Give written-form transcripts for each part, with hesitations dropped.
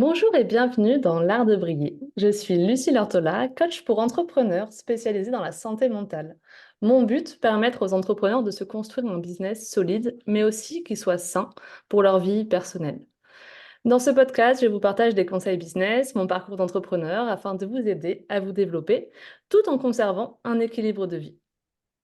Bonjour et bienvenue dans l'art de briller. Je suis Lucie Lortola, coach pour entrepreneurs spécialisée dans la santé mentale. Mon but, permettre aux entrepreneurs de se construire un business solide, mais aussi qui soit sain pour leur vie personnelle. Dans ce podcast, je vous partage des conseils business, mon parcours d'entrepreneur, afin de vous aider à vous développer, tout en conservant un équilibre de vie.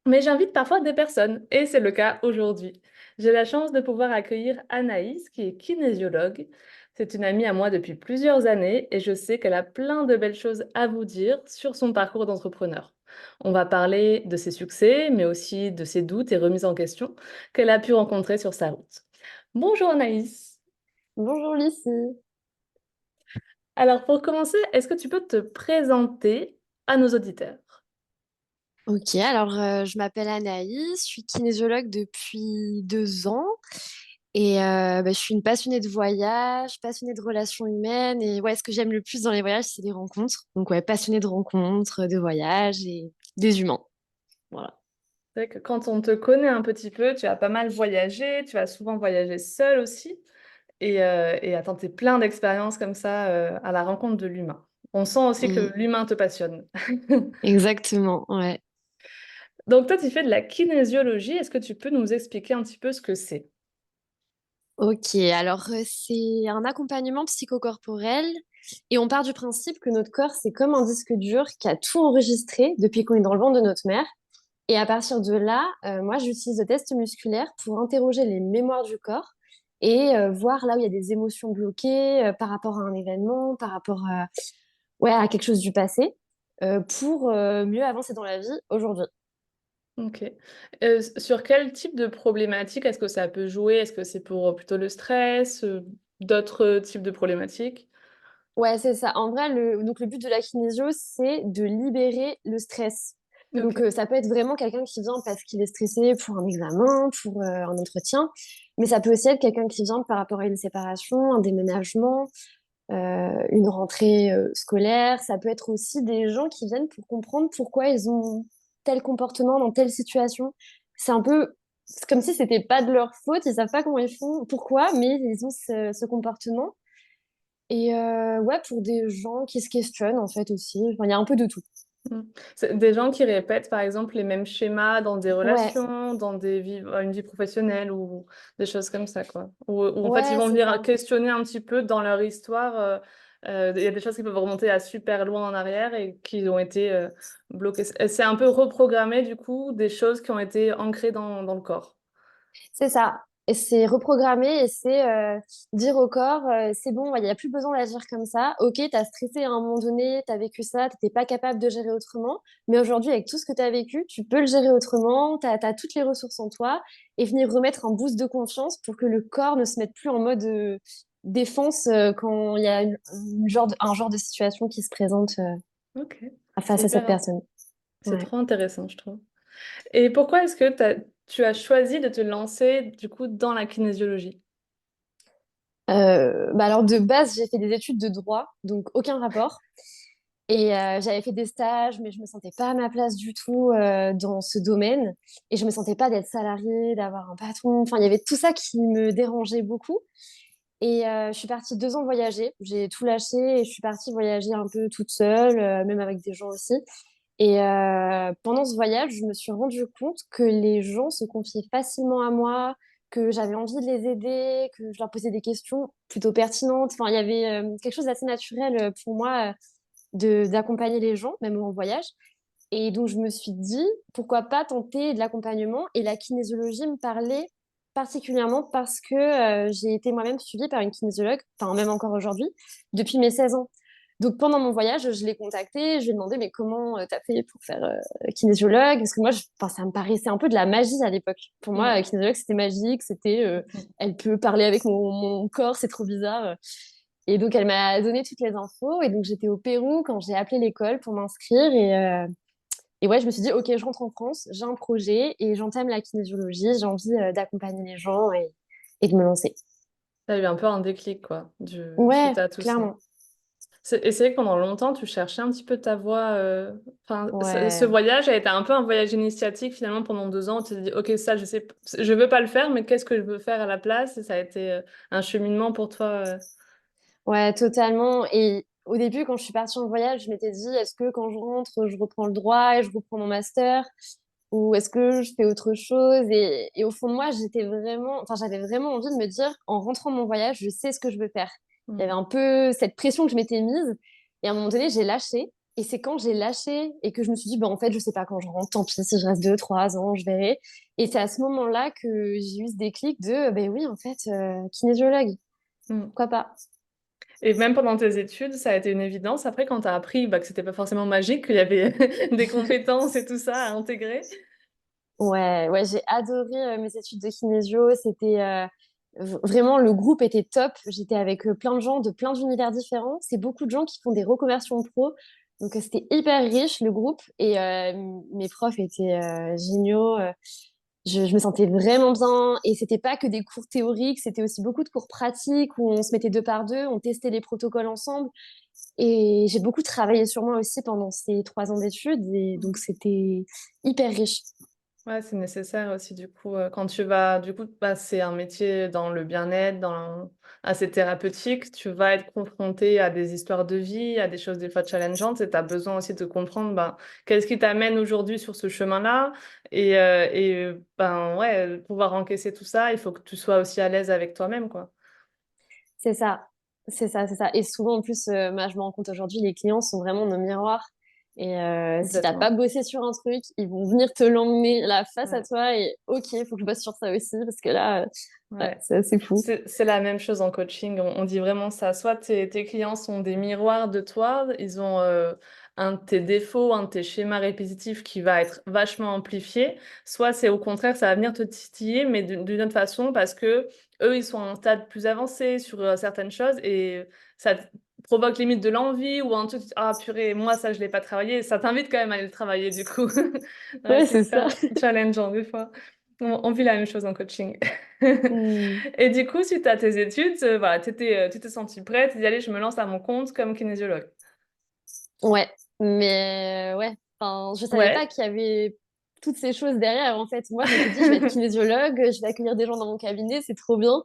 Mais j'invite parfois des personnes, et c'est le cas aujourd'hui. J'ai la chance de pouvoir accueillir Anaïs, qui est kinésiologue. C'est une amie à moi depuis plusieurs années et je sais qu'elle a plein de belles choses à vous dire sur son parcours d'entrepreneur. On va parler de ses succès, mais aussi de ses doutes et remises en question qu'elle a pu rencontrer sur sa route. Bonjour Anaïs. Bonjour Lucie. Alors pour commencer, est-ce que tu peux te présenter à nos auditeurs? Ok, je m'appelle Anaïs, je suis kinésiologue depuis 2 ans et je suis une passionnée de voyage, passionnée de relations humaines et ouais, ce que j'aime le plus dans les voyages, c'est les rencontres. Donc ouais, passionnée de rencontres, de voyages et des humains. Voilà. C'est vrai que quand on te connaît un petit peu, tu as pas mal voyagé, tu as souvent voyagé seule aussi et à tenter plein d'expériences comme ça, à la rencontre de l'humain. On sent aussi que Mm, l'humain te passionne. exactement, ouais. Donc toi, tu fais de la kinésiologie. Est-ce que tu peux nous expliquer un petit peu ce que c'est? Ok, c'est un accompagnement psychocorporel et on part du principe que notre corps, c'est comme un disque dur qui a tout enregistré depuis qu'on est dans le ventre de notre mère. Et à partir de là, moi, j'utilise le test musculaire pour interroger les mémoires du corps et voir là où il y a des émotions bloquées par rapport à un événement, par rapport à, ouais, à quelque chose du passé, pour mieux avancer dans la vie aujourd'hui. OK. Sur quel type de problématique est-ce que ça peut jouer? Est-ce que c'est pour, plutôt le stress, d'autres, types de problématiques? Ouais, c'est ça. En vrai, le but de la kinésio, c'est de libérer le stress. Donc, OK. ça peut être vraiment quelqu'un qui vient parce qu'il est stressé pour un examen, pour un entretien, mais ça peut aussi être quelqu'un qui vient par rapport à une séparation, un déménagement, une rentrée scolaire. Ça peut être aussi des gens qui viennent pour comprendre pourquoi ils ont tel comportement dans telle situation. C'est comme si c'était pas de leur faute, ils savent pas comment ils font, pourquoi, mais ils ont ce comportement. Et ouais, pour des gens qui se questionnent en fait aussi. Enfin, il y a un peu de tout. Mmh. C'est des gens qui répètent, par exemple, les mêmes schémas dans des Ouais, relations, dans des vies une vie professionnelle ou des choses comme ça, quoi. Ou en fait, ils ouais, vont c'est venir ça. questionner un petit peu dans leur histoire, il y a des choses qui peuvent remonter à super loin en arrière et qui ont été, bloquées. C'est un peu reprogrammer, du coup, des choses qui ont été ancrées dans le corps. C'est ça. Et c'est reprogrammer et c'est dire au corps, c'est bon, il n'y a plus besoin d'agir comme ça. Ok, t'as stressé à un moment donné, t'as vécu ça, t'étais pas capable de gérer autrement. Mais aujourd'hui, avec tout ce que t'as vécu, tu peux le gérer autrement, t'as toutes les ressources en toi et venir remettre un boost de confiance pour que le corps ne se mette plus en mode défense quand il y a un genre de situation qui se présente OK, c'est face à cette hyper in personne. c'est Ouais. trop intéressant, je trouve. Et pourquoi est-ce que tu as choisi de te lancer, du coup, dans la kinésiologie? De base, j'ai fait des études de droit, donc aucun rapport. Et j'avais fait des stages, mais je me sentais pas à ma place du tout dans ce domaine. Et je me sentais pas d'être salariée, d'avoir un patron. Enfin, il y avait tout ça qui me dérangeait beaucoup. Et je suis partie 2 ans voyager. J'ai tout lâché et je suis partie voyager un peu toute seule, même avec des gens aussi. Et pendant ce voyage, je me suis rendu compte que les gens se confiaient facilement à moi, que j'avais envie de les aider, que je leur posais des questions plutôt pertinentes. Enfin, il y avait quelque chose d'assez naturel pour moi d'accompagner les gens, même en voyage. Et donc, je me suis dit, pourquoi pas tenter de l'accompagnement? Et la kinésiologie me parlait particulièrement parce que j'ai été moi-même suivie par une kinésiologue, enfin, même encore aujourd'hui, depuis mes 16 ans. Donc, pendant mon voyage, je l'ai contactée, je lui ai demandé, mais comment t'as fait pour faire kinésiologue? Parce que moi, enfin, ça me paraissait un peu de la magie à l'époque. Pour moi, Mmh. kinésiologue, c'était magique, elle peut parler avec mon corps, c'est trop bizarre. Et donc, elle m'a donné toutes les infos. Et donc, j'étais au Pérou quand j'ai appelé l'école pour m'inscrire. Et ouais, je me suis dit, OK, je rentre en France, j'ai un projet et j'entame la kinésiologie. J'ai envie d'accompagner les gens et de me lancer. Tu as eu un peu un déclic, quoi, Ouais, suite à tout ça. clairement. Et c'est vrai que pendant longtemps, tu cherchais un petit peu ta voie. Enfin, ce Ouais. voyage a été un peu un voyage initiatique finalement pendant 2 ans. Tu t'es dit, ok, ça, je veux pas le faire, mais qu'est-ce que je veux faire à la place? Et ça a été un cheminement pour toi. Ouais, totalement. Et au début, quand je suis partie en voyage, je m'étais dit, est-ce que quand je rentre, je reprends le droit et je reprends mon master? Ou est-ce que je fais autre chose? Et au fond de moi, j'avais vraiment envie de me dire, en rentrant de mon voyage, je sais ce que je veux faire. Il y avait Mm. un peu cette pression que je m'étais mise. Et à un moment donné, j'ai lâché. Et c'est quand j'ai lâché et que je me suis dit, bah, en fait, je sais pas quand je rentre, tant pis, si je reste 2, 3 ans, je verrai. Et c'est à ce moment-là que j'ai eu ce déclic de, ben oui, en fait, kinésiologue, Mm. pourquoi pas? Et même pendant tes études, ça a été une évidence après quand tu as appris que c'était pas forcément magique, qu'il y avait des compétences et tout ça à intégrer. Ouais, ouais, j'ai adoré mes études de kinésio. C'était vraiment le groupe était top. J'étais avec plein de gens de plein d'univers différents. C'est beaucoup de gens qui font des reconversions pro. Donc c'était hyper riche le groupe et mes profs étaient géniaux. Je me sentais vraiment bien et c'était pas que des cours théoriques, c'était aussi beaucoup de cours pratiques où on se mettait deux par deux, on testait les protocoles ensemble et j'ai beaucoup travaillé sur moi aussi pendant ces 3 ans d'études et donc c'était hyper riche. Ouais, c'est nécessaire aussi du coup, quand tu vas du coup, bah, c'est un métier dans le bien-être, assez thérapeutique. Tu vas être confronté à des histoires de vie, à des choses des fois challengeantes et tu as besoin aussi de comprendre, ben, qu'est-ce qui t'amène aujourd'hui sur ce chemin-là? Ben, ouais, pouvoir encaisser tout ça, il faut que tu sois aussi à l'aise avec toi-même, quoi. C'est ça, c'est ça, c'est ça. Et souvent, en plus, moi, je me rends compte aujourd'hui, les clients sont vraiment nos miroirs. Et si t'as pas Complètement. bossé sur un truc, ils vont venir te l'emmener là face à Ouais, toi et ok, il faut que je bosse sur ça aussi parce que là, ouais, ouais. c'est assez fou. C'est la même chose en coaching, on dit vraiment ça. Soit tes clients sont des miroirs de toi, ils ont un de tes défauts, un de tes schémas répétitifs qui va être vachement amplifié, soit c'est au contraire, ça va venir te titiller, mais d'une autre façon, parce que eux, ils sont à un stade plus avancé sur certaines choses et ça provoque limite de l'envie ou un truc, ah purée, moi ça je l'ai pas travaillé, ça t'invite quand même à aller le travailler du coup. Ouais, Ouais, c'est c'est ça. hyper challengeant des fois. On vit la même chose en coaching. Hmm. Et du coup, suite à tes études, voilà, tu t'es sentie prête d'y aller, je me lance à mon compte comme kinésiologue. Ouais, mais ouais, enfin, je savais pas Ouais, qu'il y avait toutes ces choses derrière. En fait, moi, je m'étais dit, je vais être kinésiologue, je vais accueillir des gens dans mon cabinet, c'est trop bien.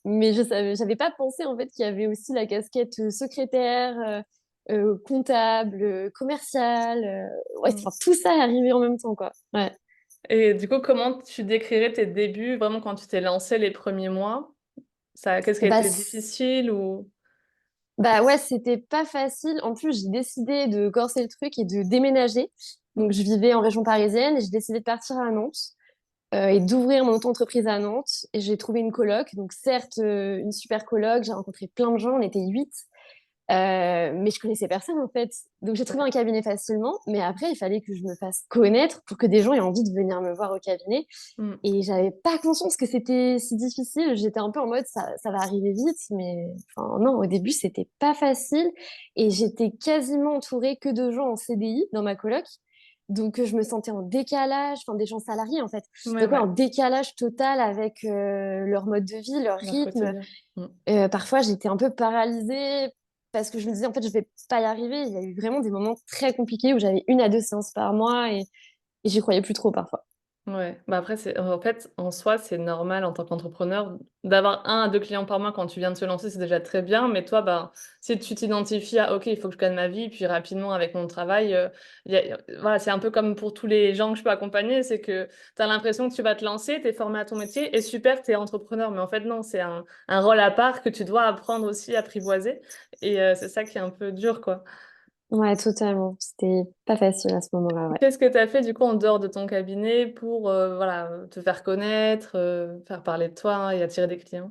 Mais j'avais pas pensé en fait qu'il y avait aussi la casquette secrétaire, comptable, commerciale. Ouais, Mm. enfin, tout ça est arrivé en même temps, quoi. Ouais. Et du coup, comment tu décrirais tes débuts, vraiment quand tu t'es lancée les premiers mois? Ça, qu'est-ce qui a Bah, été difficile ou... bah ouais, c'était pas facile. En plus, j'ai décidé de corser le truc et de déménager. Donc, Mm. je vivais en région parisienne et j'ai décidé de partir à Nantes et d'ouvrir mon auto-entreprise à Nantes. Et j'ai trouvé une coloc. Donc, certes, une super coloc. J'ai rencontré plein de gens. On était 8. Mais je connaissais personne en fait. Donc j'ai trouvé Ouais. un cabinet facilement, mais après il fallait que je me fasse connaître pour que des gens aient envie de venir me voir au cabinet. Mm. Et j'avais pas conscience que c'était si difficile. J'étais un peu en mode ça va arriver vite, mais enfin non, au début c'était pas facile. Et j'étais quasiment entourée que de gens en CDI dans ma coloc. Donc je me sentais en décalage, enfin des gens salariés en fait. Ouais, Donc ouais, en ouais, décalage total avec leur mode de vie, leur leur rythme. quotidien. Mm. Parfois, j'étais un peu paralysée parce que je me disais, en fait, je vais pas y arriver. Il y a eu vraiment des moments très compliqués où j'avais 1 à 2 séances par mois et j'y croyais plus trop parfois. Ouais, bah, après c'est en fait, en soi, c'est normal en tant qu'entrepreneur d'avoir 1 à 2 clients par mois quand tu viens de te lancer, c'est déjà très bien. Mais toi, ben, si tu t'identifies à: «OK, il faut que je gagne ma vie», puis rapidement avec mon travail, voilà, c'est un peu comme pour tous les gens que je peux accompagner, c'est que tu as l'impression que tu vas te lancer, tu es formé à ton métier et super, tu es entrepreneur. Mais en fait non, c'est un rôle à part que tu dois apprendre aussi à apprivoiser et c'est ça qui est un peu dur, quoi. Ouais, totalement. C'était pas facile à ce moment-là, ouais. Qu'est-ce que tu as fait du coup en dehors de ton cabinet pour, voilà, te faire connaître, faire parler de toi hein, et attirer des clients?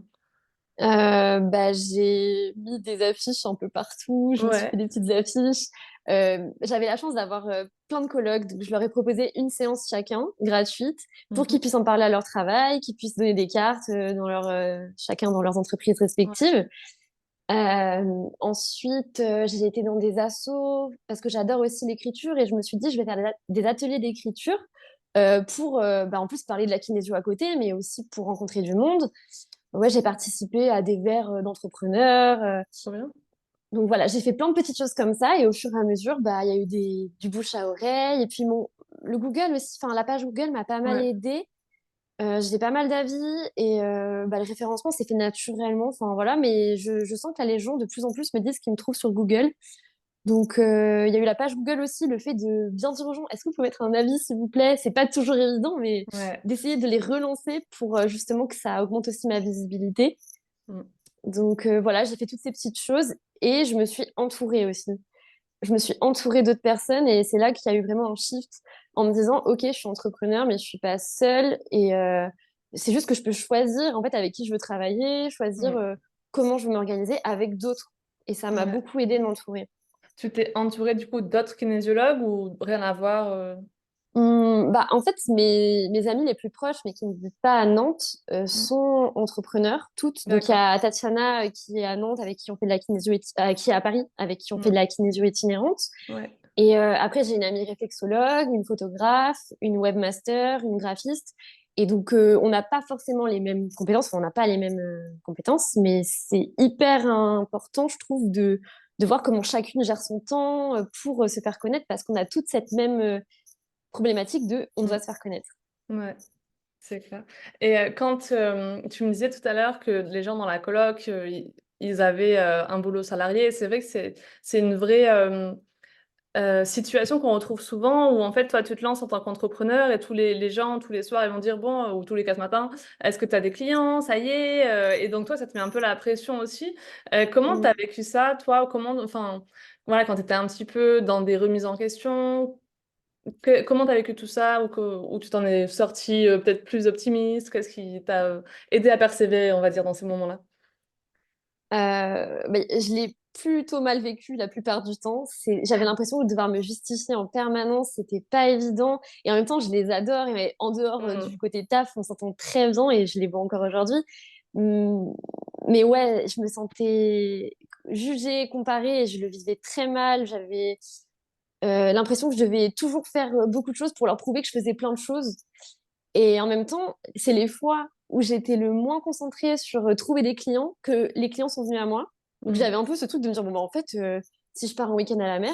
Bah, j'ai mis des affiches un peu partout, je me suis fait Ouais. des petites affiches. J'avais la chance d'avoir plein de colocs, donc je leur ai proposé une séance chacun, gratuite, pour qu'ils Mmh. puissent en parler à leur travail, qu'ils puissent donner des cartes chacun dans leurs entreprises Ouais. respectives. Ensuite, j'ai été dans des assos parce que j'adore aussi l'écriture et je me suis dit, je vais faire des ateliers d'écriture pour, bah, en plus, parler de la kinésio à côté, mais aussi pour rencontrer du monde. Ouais, j'ai participé à des verres d'entrepreneurs. Trop bien. Donc voilà, j'ai fait plein de petites choses comme ça et au fur et à mesure, bah, il y a eu du bouche à oreille. Et puis le Google aussi, enfin, la page Google m'a pas mal Ouais. aidée J'ai pas mal d'avis et le référencement s'est fait naturellement. Enfin voilà, mais je sens que là, les gens de plus en plus me disent qu'ils me trouvent sur Google. Donc il y a eu la page Google aussi, le fait de bien dire aux gens, est-ce que vous pouvez mettre un avis s'il vous plaît? C'est pas toujours évident, mais Ouais. d'essayer de les relancer pour justement que ça augmente aussi ma visibilité. Mm. Donc voilà, j'ai fait toutes ces petites choses et je me suis entourée aussi. Je me suis entourée d'autres personnes et c'est là qu'il y a eu vraiment un shift en me disant, OK, je suis entrepreneur, mais je suis pas seule et c'est juste que je peux choisir en fait avec qui je veux travailler, choisir Mm. comment je veux m'organiser avec d'autres. Et ça m'a Ouais. beaucoup aidé de m'entourer. Tu t'es entourée du coup d'autres kinésiologues ou rien à voir En fait, mes amies les plus proches, mais qui ne vivent pas à Nantes, Mm. sont entrepreneurs, toutes. Donc, il y D'accord. a Tatiana qui est à Nantes, avec qui on fait de la kinésio, qui est à Paris, avec qui on fait de Mm. la kinésio itinérante. Ouais. Et après, j'ai une amie réflexologue, une photographe, une webmaster, une graphiste. Et donc, on n'a pas forcément les mêmes compétences, enfin, on n'a pas les mêmes compétences, mais c'est hyper important, je trouve, de voir comment chacune gère son temps pour se faire connaître, parce qu'on a toute cette même problématique de on doit Mm. se faire connaître. Ouais. C'est clair. Et quand tu me disais tout à l'heure que les gens dans la coloc, ils avaient un boulot salarié, c'est vrai que c'est une vraie situation qu'on retrouve souvent où en fait, toi, tu te lances en tant qu'entrepreneur et tous les gens, tous les soirs, ils vont dire, bon, ou tous les 4 matins, est-ce que tu as des clients? Ça y est. Et donc, toi, ça te met un peu la pression aussi. Comment tu Mm. as vécu ça, toi? Comment, enfin, voilà, quand tu étais un petit peu dans des remises en question, comment t'as vécu tout ça ou tu t'en es sorti peut-être plus optimiste? Qu'est-ce qui t'a aidé à persévérer, on va dire, dans ces moments-là? Je l'ai plutôt mal vécu la plupart du temps. J'avais l'impression de devoir me justifier en permanence, c'était pas évident. Et en même temps, je les adore. Et en dehors Mm. du côté taf, on s'entend très bien et je les vois encore aujourd'hui. Hum, Mais ouais, je me sentais jugée, comparée et je le vivais très mal. J'avais l'impression que je devais toujours faire beaucoup de choses pour leur prouver que je faisais plein de choses. Et en même temps, c'est les fois où j'étais le moins concentrée sur trouver des clients que les clients sont venus à moi. Donc Mm. j'avais un peu ce truc de me dire, bon, en fait, si je pars en week-end à la mer,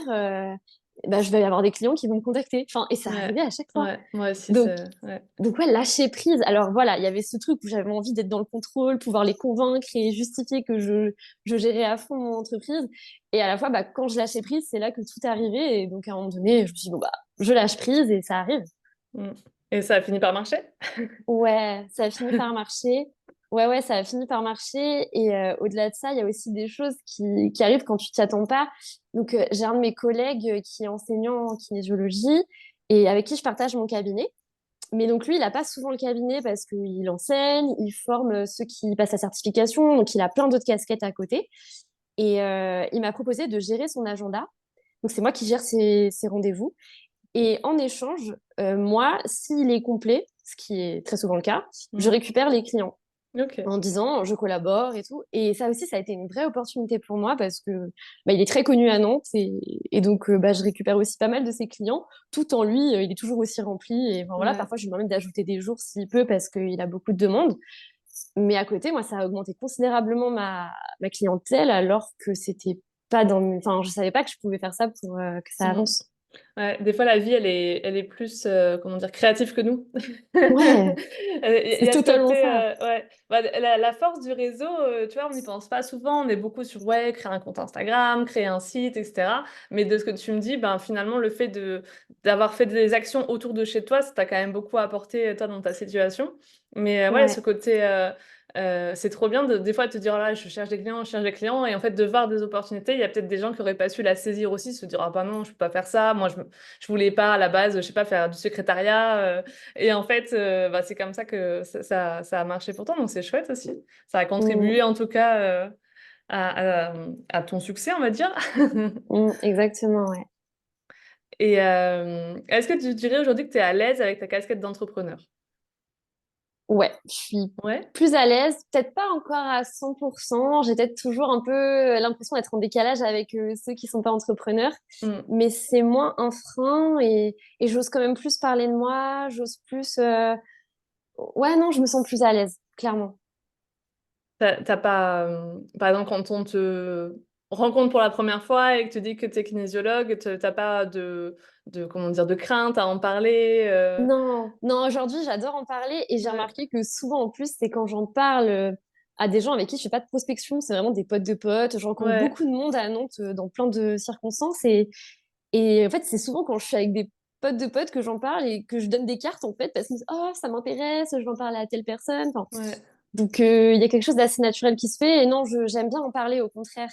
je vais avoir des clients qui vont me contacter. Enfin, et ça Ouais, arrivait à chaque fois. ouais, moi aussi, Donc, c'est... Ouais. donc ouais, lâcher prise. Alors voilà, il y avait ce truc où j'avais envie d'être dans le contrôle, pouvoir les convaincre et justifier que je gérais à fond mon entreprise. Et à la fois, quand je lâchais prise, c'est là que tout est arrivé. Et donc à un moment donné, je me suis dit, bon, je lâche prise et ça arrive. Mm. Et ça a fini par marcher? Ouais, ça a fini par marcher. Ouais, ouais, ça a fini par marcher. Et au-delà de ça, il y a aussi des choses qui arrivent quand tu t'y attends pas. Donc, j'ai un de mes collègues qui est enseignant en kinésiologie et avec qui je partage mon cabinet. Mais donc, lui, il n'a pas souvent le cabinet parce qu'il enseigne, il forme ceux qui passent la certification. Donc, il a plein d'autres casquettes à côté. Et il m'a proposé de gérer son agenda. Donc, c'est moi qui gère ses rendez-vous. Et en échange, moi, s'il est complet, ce qui est très souvent le cas, je Mm. récupère les clients Ok. en disant je collabore et tout. Et ça aussi, ça a été une vraie opportunité pour moi parce que il est très connu à Nantes et donc je récupère aussi pas mal de ses clients, tout en lui, il est toujours aussi rempli. Et enfin, voilà, Ouais. parfois je lui demande d'ajouter des jours s'il peut parce qu'il a beaucoup de demandes. Mais à côté, moi, ça a augmenté considérablement ma clientèle alors que c'était pas dans, enfin, je savais pas que je pouvais faire ça pour que ça Mm. avance. Ouais, des fois, la vie, elle est plus, comment dire, créative que nous. Ouais, Il y c'est a ce totalement côté, ça. ouais. Bah, la force du réseau, tu vois, on n'y pense pas souvent. On est beaucoup sur, ouais, créer un compte Instagram, créer un site, etc. Mais de ce que tu me dis, ben, finalement, le fait d'avoir fait des actions autour de chez toi, ça t'a quand même beaucoup apporté, toi, dans ta situation. Mais ouais, ce Ouais. côté, c'est trop bien des fois de te dire, oh là, je cherche des clients, je cherche des clients, et en fait de voir des opportunités, il y a peut-être des gens qui auraient pas su la saisir aussi, se dire, ah bah non, je peux pas faire ça, moi je voulais pas à la base, je sais pas, faire du secrétariat, et en fait, bah, c'est comme ça que ça a marché pour toi, donc c'est chouette aussi. Ça a Mm, contribué en tout cas à ton succès, on va dire. exactement, ouais. Et est-ce que tu dirais aujourd'hui que tu es à l'aise avec ta casquette d'entrepreneur? Ouais, je suis Ouais. plus à l'aise, peut-être pas encore à 100%. J'ai peut-être toujours un peu l'impression d'être en décalage avec ceux qui sont pas entrepreneurs, Mm. mais c'est moins un frein et j'ose quand même plus parler de moi, j'ose plus... Ouais, non, je me sens plus à l'aise, clairement. T'as pas, par exemple, quand on te rencontre pour la première fois et que tu dis que tu es kinésiologue, t'as pas comment dire, de crainte à en parler. Non, non, aujourd'hui, j'adore en parler et j'ai Ouais, remarqué que souvent, en plus, c'est quand j'en parle à des gens avec qui je fais pas de prospection, c'est vraiment des potes de potes. Je rencontre ouais, beaucoup de monde à Nantes dans plein de circonstances et en fait, c'est souvent quand je suis avec des potes de potes que j'en parle et que je donne des cartes, en fait, parce qu'ils me disent, oh, ça m'intéresse, je vais en parler à telle personne. Enfin, ouais, donc, il y a quelque chose d'assez naturel qui se fait et non, j'aime bien en parler, au contraire.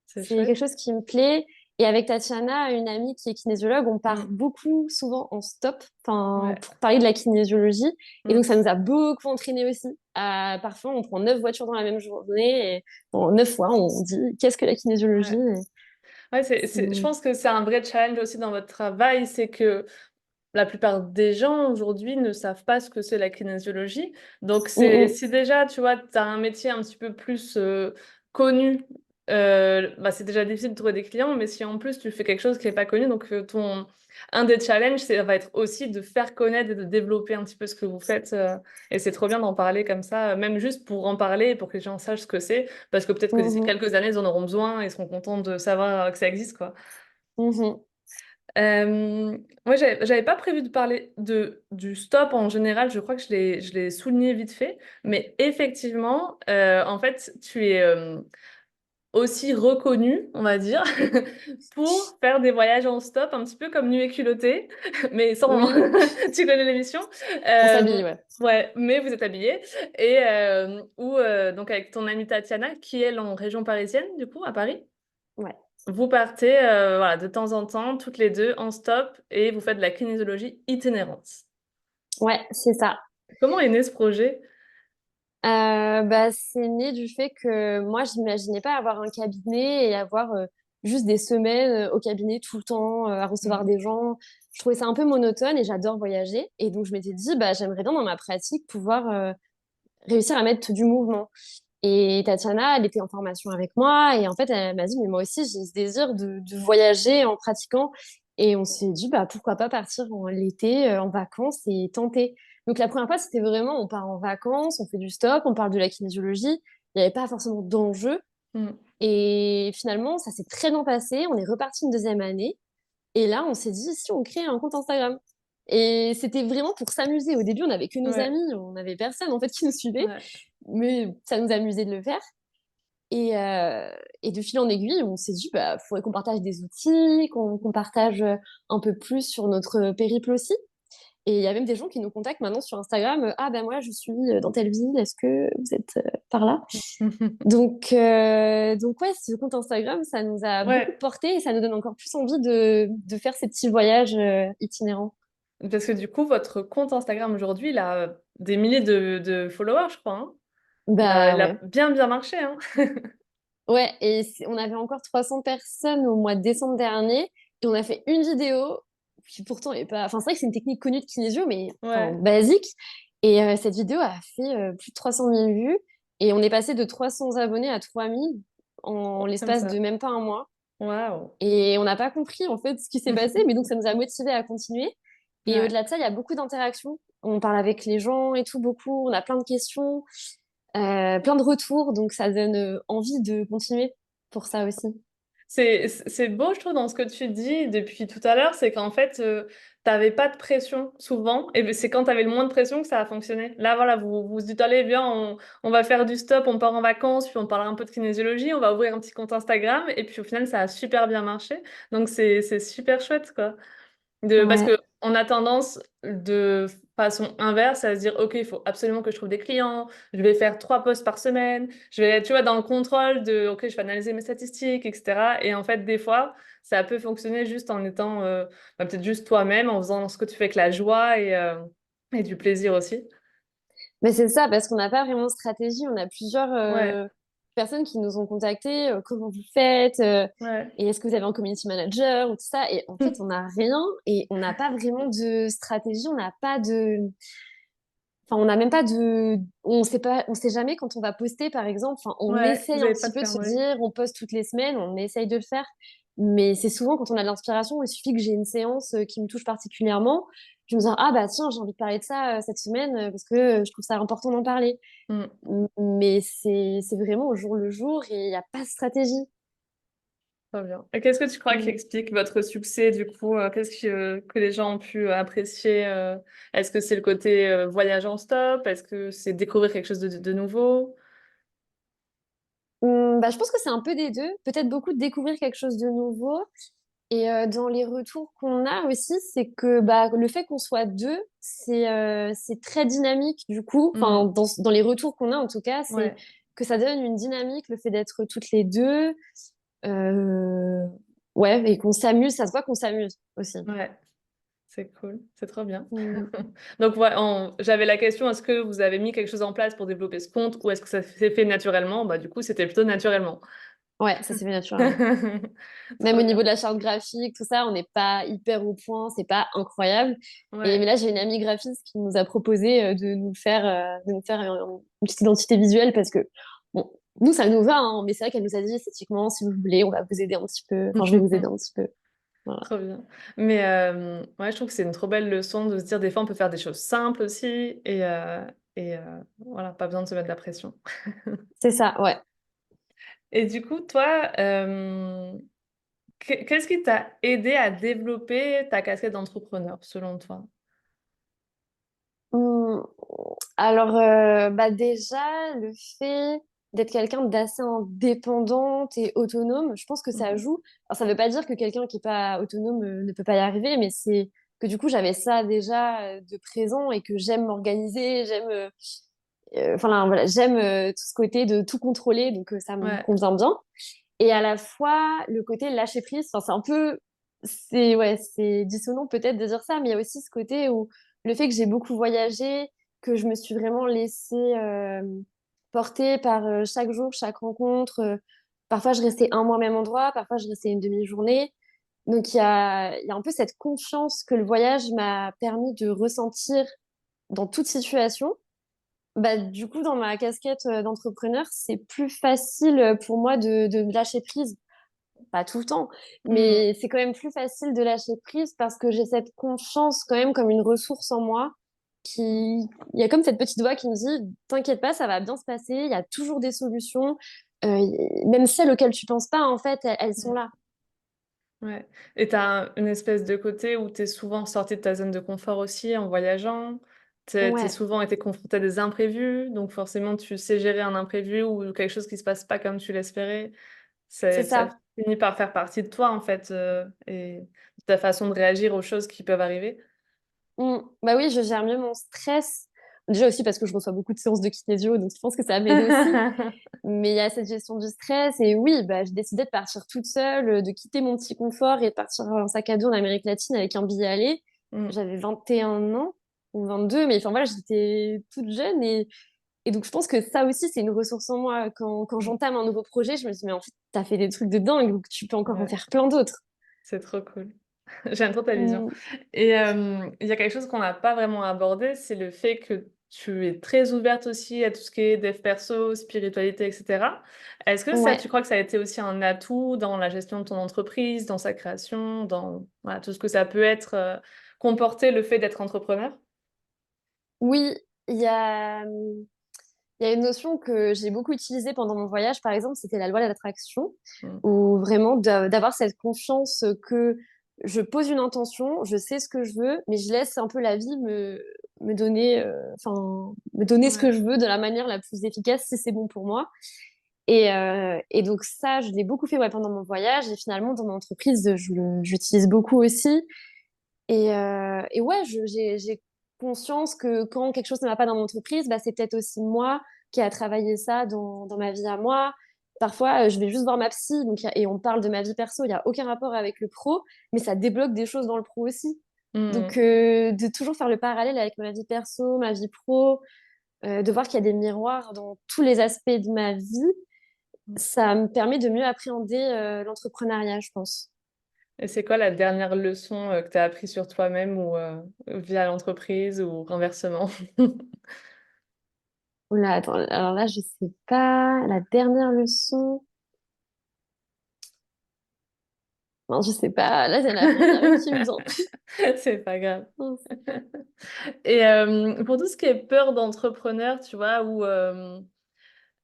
c'est C'est quelque chouette. chose qui me plaît. Et avec Tatiana, une amie qui est kinésiologue, on part Mm, beaucoup, souvent en stop, enfin, ouais, pour parler de la kinésiologie. Et donc, mm, ça nous a beaucoup entraîné aussi. Parfois, on prend 9 voitures dans la même journée et bon, 9 fois, on dit qu'est-ce que la kinésiologie? ouais. Et Ouais, je c'est- pense que c'est un vrai challenge aussi dans votre travail, c'est que la plupart des gens aujourd'hui ne savent pas ce que c'est la kinésiologie. Donc, Mm, mm, si déjà, tu vois, tu as un métier un petit peu plus connu, bah, c'est déjà difficile de trouver des clients, mais si en plus tu fais quelque chose qui n'est pas connu, donc un des challenges, ça va être aussi de faire connaître et de développer un petit peu ce que vous faites. Et c'est trop bien d'en parler comme ça, même juste pour en parler, pour que les gens sachent ce que c'est, parce que peut-être que d'ici mhm, quelques années, ils en auront besoin et seront contents de savoir que ça existe, quoi. mhm. Moi, j'avais pas prévu de parler du stop en général, je crois que je l'ai souligné vite fait, mais effectivement, en fait, tu es aussi reconnu, on va dire, pour faire des voyages en stop, un petit peu comme Nu et culotté, mais sans... Oui, Tu connais l'émission? on Euh, s'habille, ouais. ouais, mais vous êtes habillés. Et donc avec ton amie Tatiana, qui est elle en région parisienne, du coup, à Paris. Ouais, Vous partez voilà, de temps en temps, toutes les deux, en stop, et vous faites de la kinésiologie itinérante. ouais, c'est ça. Comment est né ce projet? Bah, c'est né du fait que moi, j'imaginais pas avoir un cabinet et avoir juste des semaines au cabinet tout le temps, à recevoir Mm. des gens. Je trouvais ça un peu monotone et j'adore voyager. Et donc, je m'étais dit, bah, j'aimerais bien dans ma pratique pouvoir réussir à mettre du mouvement. Et Tatiana, elle était en formation avec moi et en fait, elle m'a dit, mais moi aussi, j'ai ce désir de voyager en pratiquant. Et on s'est dit, bah, pourquoi pas partir en l'été, en vacances et tenter. Donc, la première fois, c'était vraiment, on part en vacances, on fait du stop, on parle de la kinésiologie. Il n'y avait pas forcément d'enjeu. Mm. Et finalement, ça s'est très bien passé. On est reparti une deuxième année. Et là, on s'est dit, si on crée un compte Instagram. Et c'était vraiment pour s'amuser. Au début, on n'avait que nos Ouais, amis, on n'avait personne en fait qui nous suivait, ouais. mais ça nous amusait de le faire. Et de fil en aiguille, on s'est dit, bah, faudrait qu'on partage des outils, qu'on partage un peu plus sur notre périple aussi. Et il y a même des gens qui nous contactent maintenant sur Instagram. Ah, ben moi, je suis dans telle ville, est-ce que vous êtes par là? Donc ouais, ce compte Instagram, ça nous a beaucoup Ouais, porté et ça nous donne encore plus envie de faire ces petits voyages itinérants. parce que du coup, votre compte Instagram aujourd'hui, il a des milliers de followers, je crois, hein. Bah Il a ouais. bien, bien marché, hein. Ouais, et on avait encore 300 personnes au mois de décembre dernier et on a fait une vidéo qui pourtant est pas... Enfin, c'est vrai que c'est une technique connue de kinésio, mais enfin, Ouais, basique. Et cette vidéo a fait plus de 300 000 vues et on est passé de 300 abonnés à 3000 en comme l'espace de ça. même pas un mois. Waouh. Et on n'a pas compris en fait ce qui s'est passé, mais donc ça nous a motivés à continuer. Et Ouais. au-delà de ça, il y a beaucoup d'interactions. On parle avec les gens et tout beaucoup, on a plein de questions. Plein de retours, donc ça donne envie de continuer pour ça aussi. C'est beau, je trouve, dans ce que tu dis depuis tout à l'heure, c'est qu'en fait, t'avais pas de pression souvent, et ben, c'est quand t'avais le moins de pression que ça a fonctionné. Là, voilà, vous vous dites, allez, viens, on va faire du stop, on part en vacances, puis on parlera un peu de kinésiologie, on va ouvrir un petit compte Instagram, et puis au final, ça a super bien marché. Donc, c'est super chouette, quoi. Parce Ouais, que on a tendance de façon inverse à se dire, OK, il faut absolument que je trouve des clients, je vais faire 3 posts par semaine, je vais être, tu vois, dans le contrôle de, OK, je vais analyser mes statistiques, etc. Et en fait, des fois, ça peut fonctionner juste en étant bah, peut-être juste toi-même, en faisant ce que tu fais avec la joie et du plaisir aussi. mais c'est ça, parce qu'on n'a pas vraiment de stratégie. On a plusieurs Ouais, personnes qui nous ont contactés. Comment vous faites ouais. et est-ce que vous avez un community manager ou tout ça? Et en fait, on n'a rien et on n'a pas vraiment de stratégie. On n'a pas de, enfin, on n'a même pas de, on sait jamais quand on va poster, par exemple. Enfin, on Ouais, vous essaye un n'avez pas petit de peu de se calendrier. dire, on poste toutes les semaines, on essaye de le faire. Mais c'est souvent quand on a de l'inspiration, il suffit que j'ai une séance qui me touche particulièrement. Je me dis, ah bah tiens, j'ai envie de parler de ça cette semaine parce que je trouve ça important d'en parler. Mm. Mais c'est vraiment au jour le jour et il n'y a pas de stratégie. Très bien. Et qu'est-ce que tu crois qui Mm. explique votre succès du coup? Qu'est-ce que les gens ont pu apprécier? Est-ce que c'est le côté voyage en stop? Est-ce que c'est découvrir quelque chose de nouveau? Bah, je pense que c'est un peu des deux. Peut-être beaucoup de découvrir quelque chose de nouveau. Et dans les retours qu'on a aussi, c'est que bah, le fait qu'on soit deux, c'est très dynamique du coup. Enfin, Hmm. dans les retours qu'on a en tout cas, c'est Ouais, que ça donne une dynamique, le fait d'être toutes les deux. Euh, ouais, et qu'on s'amuse, ça se voit qu'on s'amuse aussi. ouais, c'est cool, c'est trop bien. Mm. Donc, ouais, j'avais la question, est-ce que vous avez mis quelque chose en place pour développer ce compte ou est-ce que ça s'est fait naturellement? Bah, du coup, c'était plutôt naturellement. Ouais, ça s'est fait naturellement. Même Trop au bien. niveau de la charte graphique, tout ça, on n'est pas hyper au point, c'est pas incroyable. Mais Ouais. là, j'ai une amie graphiste qui nous a proposé de nous faire une petite identité visuelle parce que, bon, nous, ça nous va, hein, mais c'est vrai qu'elle nous a dit esthétiquement, si vous voulez, on va vous aider un petit peu. Enfin, je vais vous aider un petit peu. Voilà. Trop bien. Mais ouais, je trouve que c'est une trop belle leçon de se dire des fois on peut faire des choses simples aussi voilà, pas besoin de se mettre de la pression. C'est ça, ouais. Et du coup, toi, qu'est-ce qui t'a aidé à développer ta casquette d'entrepreneur selon toi? Hum, Alors, bah déjà, le fait d'être quelqu'un d'assez indépendante et autonome, je pense que ça Mhm. joue. Alors, ça veut pas dire que quelqu'un qui est pas autonome ne peut pas y arriver, mais c'est que du coup, j'avais ça déjà de présent et que j'aime m'organiser, enfin là, voilà, j'aime tout ce côté de tout contrôler, donc ça me Ouais. convient bien. Et à la fois, le côté lâcher prise, enfin, c'est un peu, c'est ouais, c'est dissonant peut-être de dire ça, mais il y a aussi ce côté où le fait que j'ai beaucoup voyagé, que je me suis vraiment laissée porter par chaque jour, chaque rencontre. Parfois, je restais un mois au même endroit, parfois, je restais une demi-journée. Donc, il y a un peu cette confiance que le voyage m'a permis de ressentir dans toute situation. Bah, du coup, dans ma casquette d'entrepreneur, c'est plus facile pour moi de me lâcher prise. Pas tout le temps, Mhm. mais c'est quand même plus facile de lâcher prise parce que j'ai cette confiance quand même comme une ressource en moi qui, il y a comme cette petite voix qui me dit, t'inquiète pas, ça va bien se passer, il y a toujours des solutions, euh, même celles auxquelles tu penses pas, en fait, elles sont Mhm. là. Ouais. Et tu as une espèce de côté où tu es souvent sortie de ta zone de confort aussi en voyageant. Tu Ouais, souvent été confrontée à des imprévus, donc forcément tu sais gérer un imprévu ou quelque chose qui se passe pas comme tu l'espérais. c'est Ça ça. finit par faire partie de toi en fait et de ta façon de réagir aux choses qui peuvent arriver. Bah oui, je gère mieux mon stress. Déjà aussi parce que je reçois beaucoup de séances de kinésio, donc je pense que ça m'aide aussi. Mais il y a cette gestion du stress. Et oui, bah, j'ai décidé de partir toute seule, de quitter mon petit confort et de partir en sac à dos en Amérique latine avec un billet aller. Mm. J'avais 21 ans ou 22, mais enfin voilà, j'étais toute jeune. Et donc je pense que ça aussi, c'est une ressource en moi. Quand Mm. j'entame un nouveau projet, je me dis, mais en fait, t'as fait des trucs de dingue, donc tu peux encore en Ouais, faire plein d'autres. c'est trop cool. J'aime trop ta vision. Mm, Et il y a quelque chose qu'on n'a pas vraiment abordé, c'est le fait que tu es très ouverte aussi à tout ce qui est dev perso, spiritualité, etc. Est-ce que ça, ouais. tu crois que ça a été aussi un atout dans la gestion de ton entreprise, dans sa création, dans voilà, tout ce que ça peut être comporter le fait d'être entrepreneur? Oui, il y a, il y a une notion que j'ai beaucoup utilisée pendant mon voyage, par exemple, c'était la loi de l'attraction, Mm. où vraiment d'avoir cette confiance que je pose une intention, je sais ce que je veux, mais je laisse un peu la vie me donner, enfin, me donner ce que Ouais. je veux de la manière la plus efficace si c'est bon pour moi. Et donc ça, je l'ai beaucoup fait ouais, pendant mon voyage et finalement dans mon entreprise, j'utilise beaucoup aussi. Et ouais, j'ai conscience que quand quelque chose ne va pas dans mon entreprise, bah, c'est peut-être aussi moi qui a travaillé ça dans ma vie à moi. Parfois, je vais juste voir ma psy et on parle de ma vie perso, il n'y a aucun rapport avec le pro, mais ça débloque des choses dans le pro aussi. Donc, Mm. de toujours faire le parallèle avec ma vie perso, ma vie pro, de voir qu'il y a des miroirs dans tous les aspects de ma vie, Mm. ça me permet de mieux appréhender l'entrepreneuriat, je pense. Et c'est quoi la dernière leçon que tu as appris sur toi-même ou via l'entreprise ou inversement? Oula, attends, alors là, je sais pas. La dernière leçon. Non, je sais pas. Là, il y a rien qui me vient. C'est pas grave. Mince. Et pour tout ce qui est peur d'entrepreneur, tu vois, ou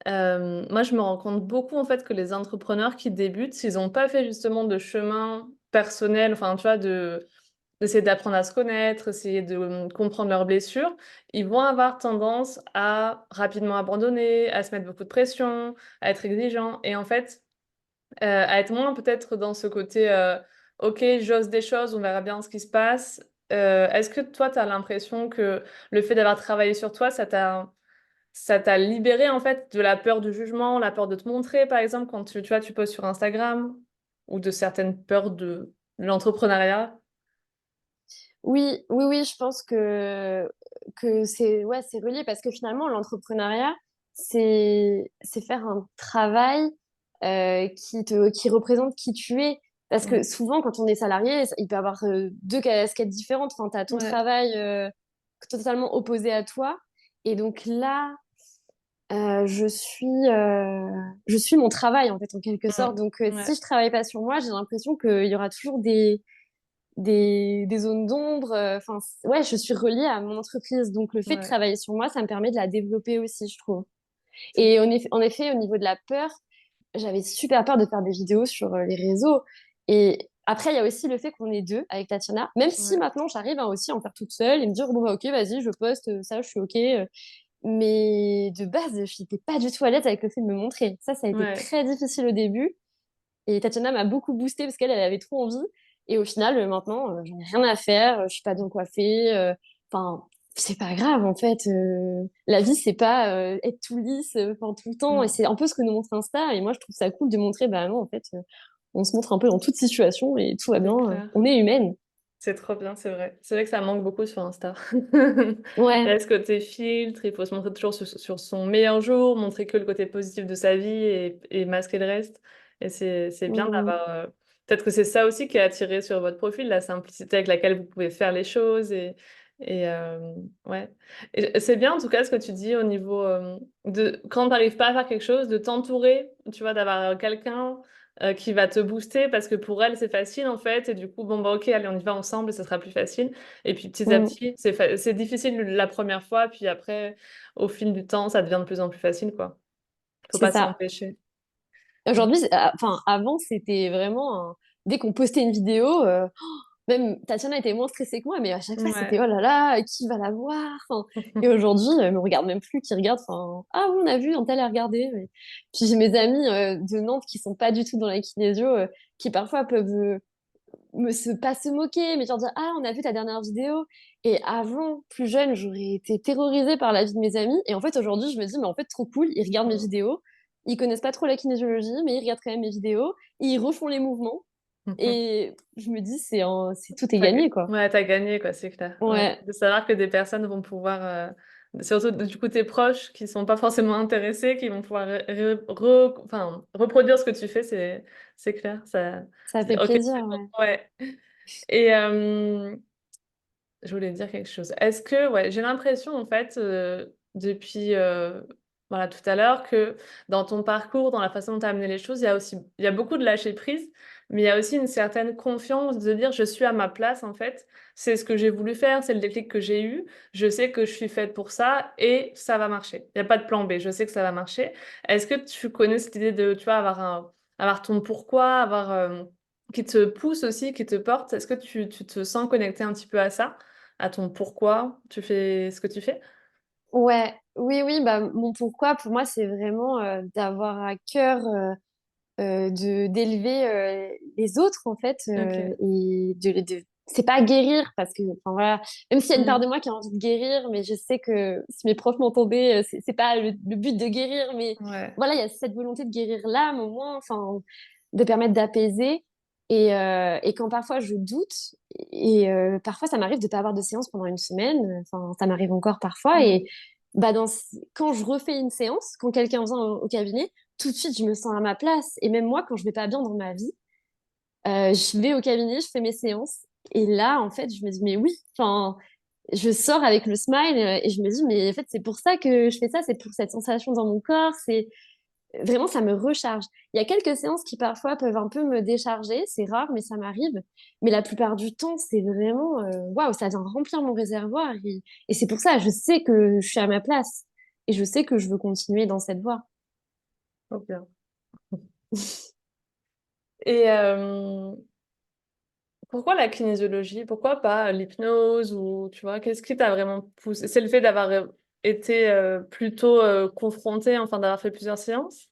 Moi, je me rends compte beaucoup, en fait, que les entrepreneurs qui débutent, s'ils n'ont pas fait justement de chemin personnel, enfin, tu vois, d'essayer d'apprendre à se connaître, essayer de comprendre leurs blessures, ils vont avoir tendance à abandonner, à se mettre beaucoup de pression, à être exigeants et en fait, à être moins peut-être dans ce côté, «OK, j'ose des choses, on verra bien ce qui se passe». Est-ce que toi, tu as l'impression que le fait d'avoir travaillé sur toi, ça t'a libéré, en fait, de la peur du jugement, la peur de te montrer, par exemple, quand tu vois, tu postes sur Instagram ou de certaines peurs de l'entrepreneuriat? Oui, oui, oui, je pense que c'est ouais, c'est relié parce que finalement, l'entrepreneuriat, c'est faire un travail qui représente qui tu es. Parce que Ouais. souvent, quand on est salarié, il peut y avoir deux casquettes différentes. Enfin, tu as ton Ouais, travail totalement opposé à toi. Et donc là, je suis mon travail, en fait, en quelque mmh, sorte. Donc, ouais, si je travaille pas sur moi, j'ai l'impression qu'il y aura toujours des zones d'ombre. Enfin, ouais, je suis reliée à mon entreprise. Donc, le fait de ouais, travailler sur moi, ça me permet de la développer aussi, je trouve. c'est Et en effet, au niveau de la peur, j'avais super peur de faire des vidéos sur les réseaux. Et après, il y a aussi le fait qu'on est deux avec Tatiana. Même si ouais, maintenant, j'arrive à aussi en faire toute seule et me dire, bon, bah, ok, vas-y, je poste ça, je suis ok. Mais de base, je n'étais pas du tout à l'aise avec le fait de me montrer. Ça a été ouais, très difficile au début. Et Tatiana m'a beaucoup boostée parce qu'elle avait trop envie. Et au final, maintenant, j'en ai rien à faire. Je suis pas bien coiffée. Enfin, c'est pas grave en fait. La vie, c'est pas être tout lisse, enfin tout le temps. Et mmh, c'est un peu ce que nous montre Insta. Et moi, je trouve ça cool de montrer, bah non, en fait, on se montre un peu dans toute situation et tout va bien. c'est clair. On est humaine. C'est trop bien, c'est vrai. C'est vrai que ça manque beaucoup sur Insta. Il y Ouais. a ce côté filtre, il faut se montrer toujours sur son meilleur jour, montrer que le côté positif de sa vie et masquer le reste et c'est bien Mm, d'avoir, peut-être que c'est ça aussi qui a attiré sur votre profil, la simplicité avec laquelle vous pouvez faire les choses ouais et c'est bien en tout cas ce que tu dis au niveau, de quand tu arrives pas à faire quelque chose, de t'entourer, tu vois? D'avoir, quelqu'un qui va te booster parce que pour elle, c'est facile, en fait et du coup, bon, bah, OK, allez, on y va ensemble et ça sera plus facile et puis petit à mm, petit, c'est difficile la première fois, puis après, au fil du temps, ça devient de plus en plus facile, quoi. Faut c'est pas ça. s'empêcher. Mmh. Aujourd'hui, enfin, avant, c'était vraiment dès qu'on postait une vidéo, même Tatiana était moins stressée que moi, mais à chaque fois, c'était Ouais. oh là là, qui va la voir? Enfin, et aujourd'hui, elle me regarde même plus, qui regarde, enfin, ah oui, on a vu, un tel a regardé. Puis j'ai mes amis de Nantes qui sont pas du tout dans la kinésio, qui parfois peuvent pas se moquer, mais genre dire, ah, on a vu ta dernière vidéo. Et avant, plus jeune, j'aurais été terrorisée par la vie de mes amis. Et en fait, aujourd'hui, je me dis, mais en fait, trop cool, ils regardent mes Mmh. vidéos, ils connaissent pas trop la kinésiologie, mais ils regardent quand même mes vidéos, ils refont les mouvements. Et je me dis, tout est Tu gagné, quoi. Ouais, tu gagné, quoi, c'est clair. Ouais. Ouais, De savoir que des personnes vont pouvoir, surtout du coup tes proches qui sont pas forcément intéressés, qui vont pouvoir enfin, reproduire ce que tu fais, c'est clair, ça ça c'est fait OK, plaisir, c'est bon. ouais. Ouais et je voulais dire quelque chose. Est-ce que ouais, j'ai l'impression en fait, depuis, voilà, tout à l'heure que dans ton parcours, dans la façon dont tu as amené les choses, il y a beaucoup de lâcher prise, mais il y a aussi une certaine confiance de dire: «Je suis à ma place en fait, c'est ce que j'ai voulu faire, c'est le déclic que j'ai eu, je sais que je suis faite pour ça et ça va marcher. Il y a pas de plan B, je sais que ça va marcher». Est-ce que tu connais cette idée de, tu vois, avoir ton pourquoi, qui te pousse aussi, qui te porte? Est-ce que tu te sens connecté un petit peu à ça? À ton pourquoi tu fais ce que tu fais? Ouais, oui, oui, bah, mon pourquoi, pour moi, c'est vraiment d'avoir à cœur d'élever les autres en fait OK. et c'est pas guérir parce que enfin voilà, même s'il y a une part Mmh. de moi qui a envie de guérir, mais je sais que si mes profs m'entendaient c'est pas le but de guérir, mais Ouais. voilà, il y a cette volonté de guérir l'âme au moins, enfin de permettre d'apaiser. Et quand parfois je doute, et parfois ça m'arrive de pas avoir de séance pendant une semaine, enfin ça m'arrive encore parfois, Mmh. et bah quand je refais une séance, quand quelqu'un vient au cabinet, tout de suite je me sens à ma place. Et même moi, quand je vais pas bien dans ma vie, je vais au cabinet, je fais mes séances, et là en fait je me dis mais oui, enfin je sors avec le smile, et je me dis mais en fait c'est pour ça que je fais ça, c'est pour cette sensation dans mon corps, c'est vraiment, ça me recharge. Il y a quelques séances qui parfois peuvent un peu me décharger, c'est rare, mais ça m'arrive. Mais la plupart du temps, c'est vraiment, waouh, ça vient remplir mon réservoir. Et c'est pour ça, je sais que je suis à ma place. Et je sais que je veux continuer dans cette voie. Trop bien. Et pourquoi la kinésiologie? Pourquoi pas l'hypnose ou tu vois, qu'est-ce qui t'a vraiment poussé? C'est le fait d'avoir été plutôt confronté, enfin d'avoir fait plusieurs séances?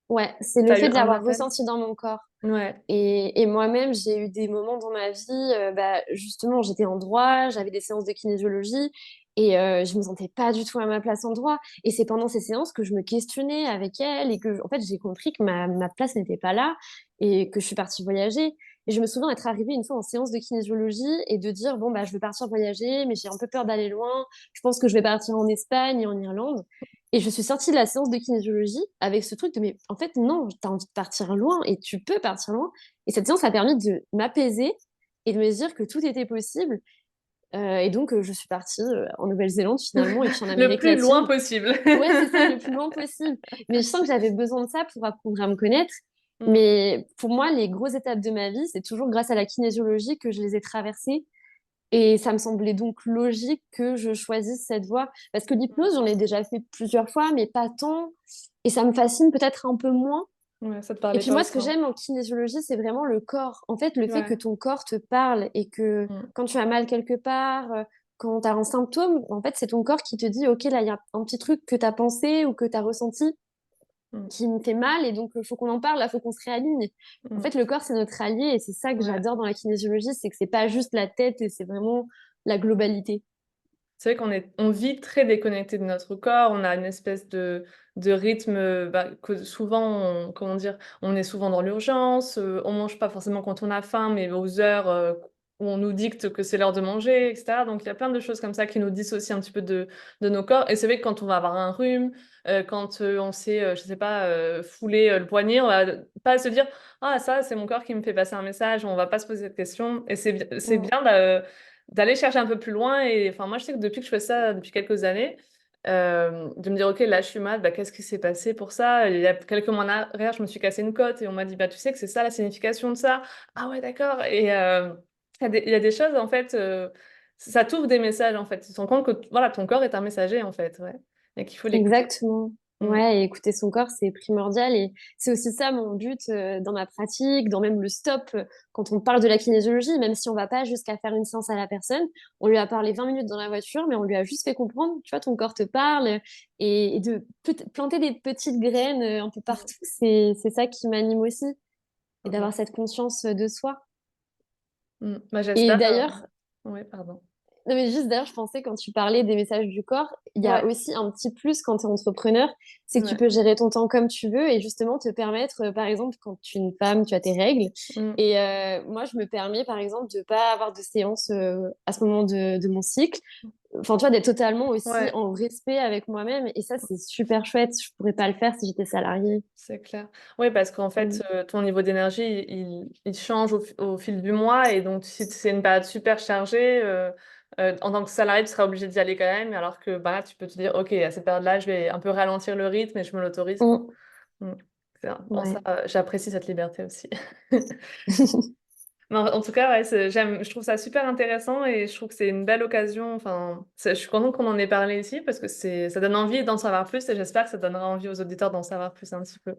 Ouais, c'est le T'as eu fait de un l'avoir appel? ressenti dans mon corps. Ouais. Et moi-même, j'ai eu des moments dans ma vie, bah, justement, j'étais en droit, j'avais des séances de kinésiologie et je me sentais pas du tout à ma place en droit. Et c'est pendant ces séances que je me questionnais avec elle et que, en fait, j'ai compris que ma place n'était pas là et que je suis partie voyager. Et je me souviens être arrivée une fois en séance de kinésiologie et de dire, bon, bah, je veux partir voyager, mais j'ai un peu peur d'aller loin. Je pense que je vais partir en Espagne et en Irlande. Et je suis sortie de la séance de kinésiologie avec ce truc de, mais en fait, non, t'as envie de partir loin et tu peux partir loin. Et cette séance a permis de m'apaiser et de me dire que tout était possible. Et donc, je suis partie en Nouvelle-Zélande finalement et puis en Le Amérique plus loin latine. possible. Ouais, c'est ça, le plus loin possible. Mais je sens que j'avais besoin de ça pour apprendre à me connaître. Mm. Mais pour moi, les grosses étapes de ma vie, c'est toujours grâce à la kinésiologie que je les ai traversées. Et ça me semblait donc logique que je choisisse cette voie. Parce que l'hypnose, j'en ai déjà fait plusieurs fois, mais pas tant. Et ça me fascine peut-être un peu moins. Ouais, ça te Et parlait puis pas moi, ce que autant. j'aime en kinésiologie, c'est vraiment le corps. En fait, le fait que Ouais. ton corps te parle et que Mm. quand tu as mal quelque part, quand tu as un symptôme, en fait, c'est ton corps qui te dit, OK, là, il y a un petit truc que tu as pensé ou que tu as ressenti Mm. qui me fait mal et donc il faut qu'on en parle, là, faut qu'on se réaligne. En Mm. fait, le corps, c'est notre allié et c'est ça que Ouais. j'adore dans la kinésiologie, c'est que c'est pas juste la tête et c'est vraiment la globalité. C'est vrai on vit très déconnecté de notre corps, on a une espèce de rythme, bah, que souvent comment dire? On est souvent dans l'urgence, on mange pas forcément quand on a faim, mais aux heures, où on nous dicte que c'est l'heure de manger et cetera. Donc il y a plein de choses comme ça qui nous dissocient un petit peu de nos corps et c'est vrai que quand on va avoir un rhume, quand, on s'est, je sais pas, foulé, le poignet, on va pas se dire: «Ah ça, c'est mon corps qui me fait passer un message», on va pas se poser cette question et c'est Mm. bien d'aller chercher un peu plus loin et enfin moi je sais que depuis que je fais ça depuis quelques années, de me dire: «OK, là je suis mal, bah, qu'est-ce qui s'est passé pour ça?» Il y a quelques mois en arrière, je me suis cassé une côte et on m'a dit: «Bah, tu sais que c'est ça la signification de ça?» «Ah ouais d'accord» et il y a des choses en fait, ça t'ouvre des messages en fait. Tu te rends compte que voilà, ton corps est un messager en fait, ouais et qu'il faut l'écouter. Exactement. Mmh. Ouais, et écouter son corps, c'est primordial. Et c'est aussi ça mon but dans ma pratique, dans même le stop. Quand on parle de la kinésiologie, même si on va pas jusqu'à faire une séance à la personne, on lui a parlé 20 minutes dans la voiture, mais on lui a juste fait comprendre, tu vois, ton corps te parle. Et de planter des petites graines un peu Mmh. partout, c'est ça qui m'anime aussi. Et Trop bien. d'avoir cette conscience de soi. Mmh. Bah, Et j'espère, d'ailleurs, ouais pardon. non, mais juste d'ailleurs, je pensais quand tu parlais des messages du corps, il y a Ouais, aussi un petit plus quand tu es entrepreneur, c'est que tu ouais. peux gérer ton temps comme tu veux et justement te permettre, par exemple, quand tu es une femme, tu as tes règles. Mmh. Et moi, je me permets, par exemple, de pas avoir de séance à ce moment de mon cycle. Enfin, tu vois, d'être totalement aussi Ouais. en respect avec moi-même. Et ça, c'est super chouette. Je pourrais pas le faire si j'étais salariée. C'est clair. Oui, parce qu'en fait, Mm. ton niveau d'énergie, il change au fil du mois et donc si c'est une période super chargée, en tant que salarié, tu seras obligé d'y aller quand même, alors que, bah, là, tu peux te dire: «OK, à cette période-là, je vais un peu ralentir le rythme et je me l'autorise, quoi». Mm. Mmh. C'est bon ça, Ouais. j'apprécie cette liberté aussi. Mais en tout cas, ouais, je trouve ça super intéressant et je trouve que c'est une belle occasion, enfin, je suis contente qu'on en ait parlé ici parce que ça donne envie d'en savoir plus et j'espère que ça donnera envie aux auditeurs d'en savoir plus un petit peu.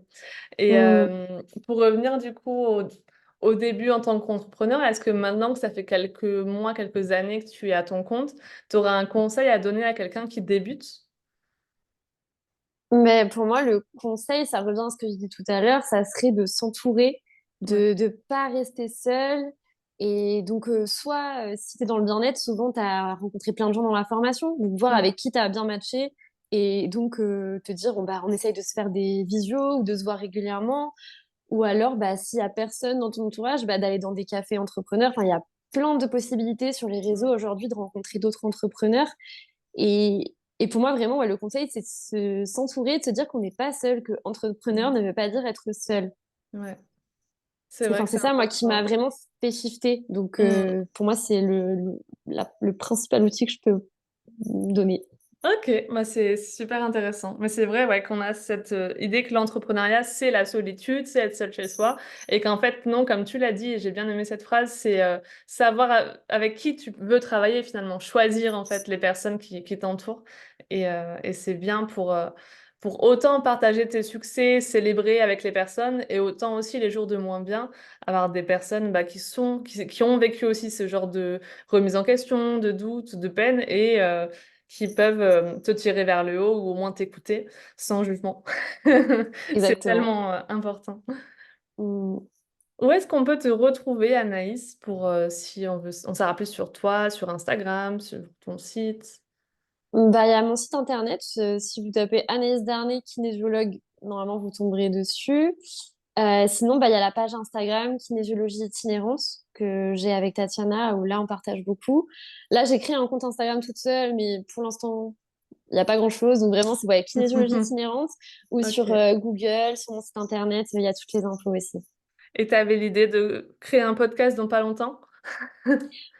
Et Mm. pour revenir du coup au début en tant qu'entrepreneur, est-ce que maintenant que ça fait quelques mois, quelques années que tu es à ton compte, tu aurais un conseil à donner à quelqu'un qui débute? Mais pour moi, le conseil, ça revient à ce que je dis tout à l'heure, ça serait de s'entourer, Ouais. de pas rester seul. Et donc, soit si tu es dans le bien-être, souvent tu as rencontré plein de gens dans la formation, donc voir Mmh. avec qui tu as bien matché. Et donc, te dire, bon, bah, on essaye de se faire des visios ou de se voir régulièrement. Ou alors, bah, s'il y a personne dans ton entourage, bah, d'aller dans des cafés entrepreneurs. Enfin, il y a plein de possibilités sur les Mmh. réseaux aujourd'hui de rencontrer d'autres entrepreneurs. Et pour moi, vraiment, ouais, le conseil, c'est de s'entourer, de se dire qu'on n'est pas seul, que entrepreneur Mmh. ne veut pas dire être seul. Ouais. C'est vrai Enfin, que c'est c'est ça, moi, qui m'a important. vraiment fait shifter. Donc, Mmh. pour moi, c'est le principal outil que je peux donner. OK, bah, c'est super intéressant. Mais c'est vrai, ouais, qu'on a cette, idée que l'entrepreneuriat, c'est la solitude, c'est être seul chez soi et qu'en fait, non, comme tu l'as dit et j'ai bien aimé cette phrase, c'est, savoir avec qui tu veux travailler finalement, choisir en fait les personnes qui t'entourent et c'est bien pour autant partager tes succès, célébrer avec les personnes et autant aussi les jours de moins bien, avoir des personnes, bah, qui ont vécu aussi ce genre de remise en question, de doute, de peine et qui peuvent, te tirer vers le haut ou au moins t'écouter sans jugement. C'est Exactement. tellement, important. Mmh. Où est-ce qu'on peut te retrouver, Anaïs, pour, si on veut en savoir plus sur toi, sur Instagram, sur ton site? Bah, il y a mon site internet, si vous tapez Anaïs Darnay, kinésiologue, normalement vous tomberez dessus. Sinon, bah, il y a la page Instagram Kinésiologie itinérante que j'ai avec Tatiana, où là on partage beaucoup. Là, j'ai créé un compte Instagram toute seule, mais pour l'instant, il n'y a pas grand-chose. Donc vraiment, c'est ouais, Kinésiologie itinérante ou sur OK. Google, sur mon site internet, il y a toutes les infos aussi. Et tu avais l'idée de créer un podcast dans pas longtemps?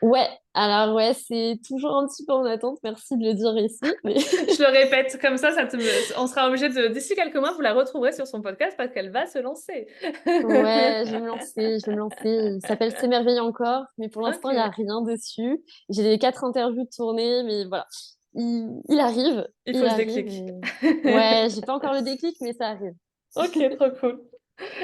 Ouais, alors ouais, c'est toujours un petit peu en attente, merci de le dire ici. Mais Je le répète, comme ça te me on sera obligé de d'ici quelques mois, vous la retrouverez sur son podcast parce qu'elle va se lancer. ouais, je vais me lancer, je vais me lancer. Il s'appelle S'émerveiller encore, mais pour l'instant, il n'y a OK, rien dessus. J'ai les 4 interviews de tournée, mais voilà. Il arrive, il faut il le arrive. déclic. Ouais, j'ai pas encore le déclic, mais ça arrive. OK, trop cool.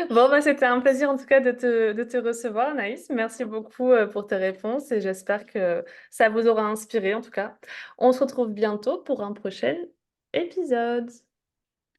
Bon, bah, c'était un plaisir en tout cas de te recevoir, Anaïs. Merci beaucoup, pour tes réponses et j'espère que ça vous aura inspiré en tout cas. On se retrouve bientôt pour un prochain épisode.